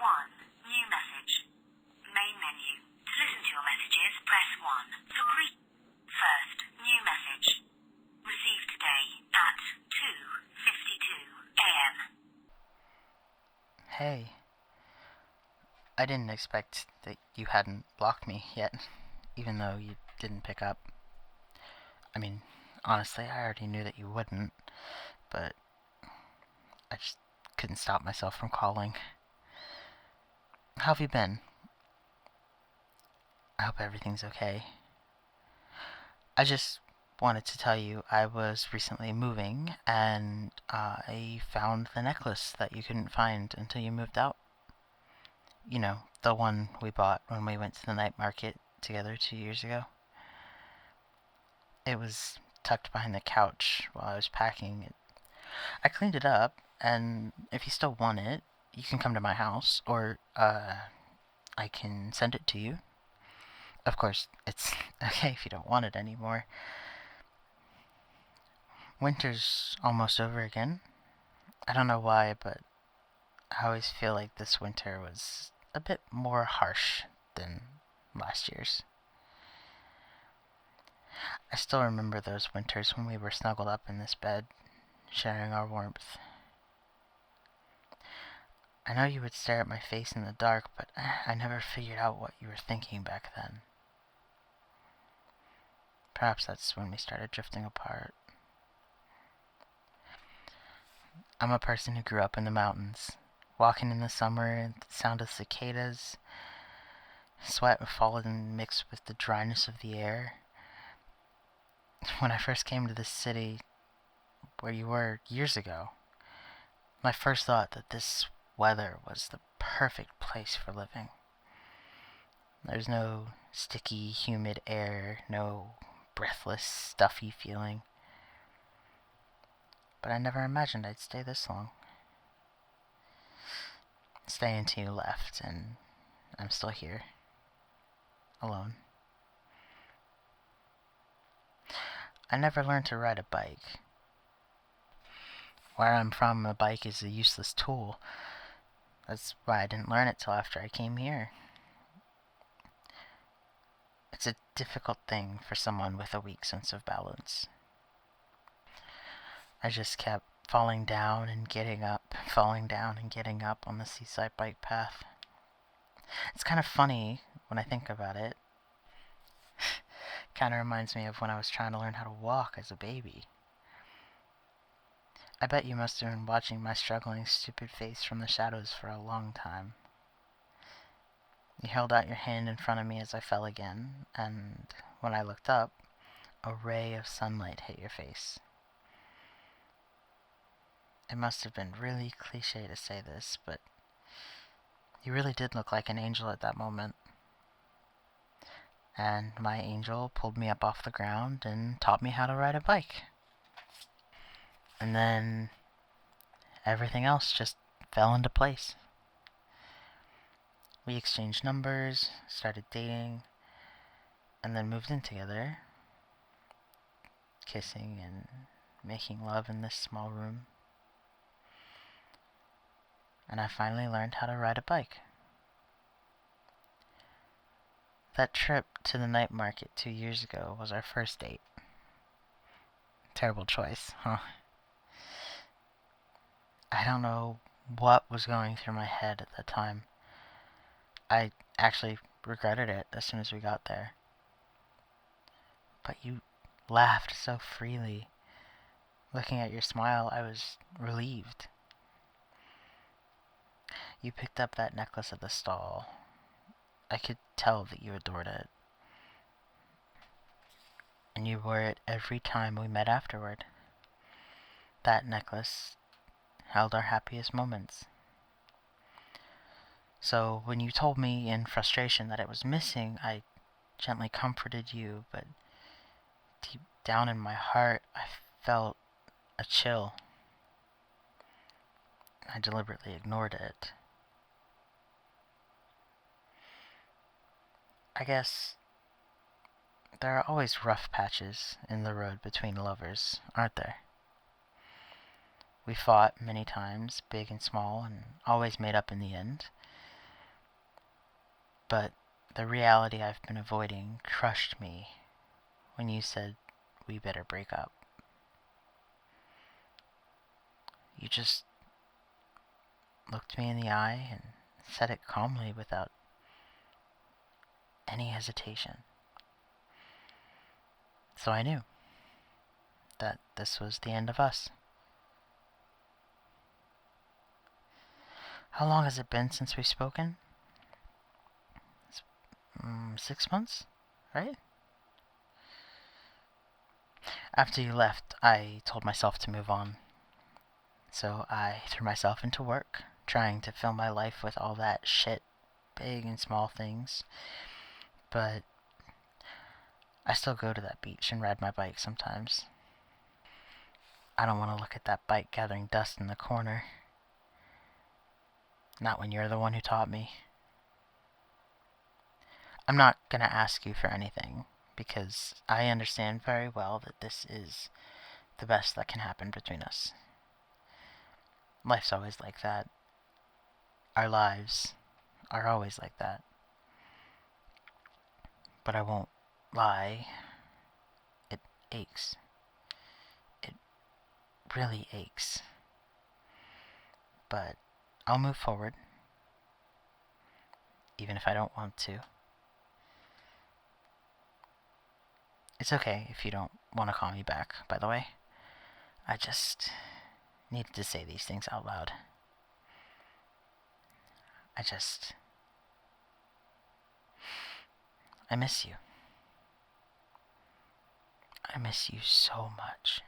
1. New message. Main menu. To listen to your messages, press 1. For first, new message. Received today at 2:52 a.m. Hey, I didn't expect that you hadn't blocked me yet, even though you didn't pick up. I mean, honestly, I already knew that you wouldn't, but I just couldn't stop myself from calling. How have you been? I hope everything's okay. I just wanted to tell you I was recently moving, and I found the necklace that you couldn't find until you moved out. You know, the one we bought when we went to the night market together 2 years ago. It was tucked behind the couch while I was packing it. I cleaned it up, and if you still want it, you can come to my house, or I can send it to you. Of course, it's okay if you don't want it anymore. Winter's almost over again. I don't know why, but I always feel like this winter was a bit more harsh than last year's. I still remember those winters when we were snuggled up in this bed, sharing our warmth. I know you would stare at my face in the dark, but I never figured out what you were thinking back then. Perhaps that's when we started drifting apart. I'm a person who grew up in the mountains, walking in the summer and the sound of cicadas, sweat falling mixed with the dryness of the air. When I first came to this city, where you were years ago, my first thought that this weather was the perfect place for living. There's no sticky, humid air, no breathless, stuffy feeling. But I never imagined I'd stay this long. Stay until you left, and I'm still here. Alone. I never learned to ride a bike. Where I'm from, a bike is a useless tool. That's why I didn't learn it till after I came here. It's a difficult thing for someone with a weak sense of balance. I just kept falling down and getting up, falling down and getting up on the seaside bike path. It's kind of funny when I think about it. Kind of reminds me of when I was trying to learn how to walk as a baby. I bet you must have been watching my struggling, stupid face from the shadows for a long time. You held out your hand in front of me as I fell again, and when I looked up, a ray of sunlight hit your face. It must have been really cliché to say this, but you really did look like an angel at that moment. And my angel pulled me up off the ground and taught me how to ride a bike. And then everything else just fell into place. We exchanged numbers, started dating, and then moved in together, kissing and making love in this small room. And I finally learned how to ride a bike. That trip to the night market 2 years ago was our first date. Terrible choice, huh? I don't know what was going through my head at the time. I actually regretted it as soon as we got there. But you laughed so freely. Looking at your smile, I was relieved. You picked up that necklace at the stall. I could tell that you adored it. And you wore it every time we met afterward. That necklace held our happiest moments. So when you told me in frustration that it was missing, I gently comforted you, but deep down in my heart, I felt a chill. I deliberately ignored it. I guess there are always rough patches in the road between lovers, aren't there? We fought many times, big and small, and always made up in the end. But the reality I've been avoiding crushed me when you said we better break up. You just looked me in the eye and said it calmly without any hesitation. So I knew that this was the end of us. How long has it been since we've spoken? 6 months, right? After you left, I told myself to move on. So I threw myself into work, trying to fill my life with all that shit, big and small things. But I still go to that beach and ride my bike sometimes. I don't want to look at that bike gathering dust in the corner. Not when you're the one who taught me. I'm not going to ask you for anything, because I understand very well that this is the best that can happen between us. Life's always like that. Our lives are always like that. But I won't lie. It aches. It really aches. But I'll move forward, even if I don't want to. It's okay if you don't want to call me back, by the way. I just needed to say these things out loud. I miss you. I miss you so much.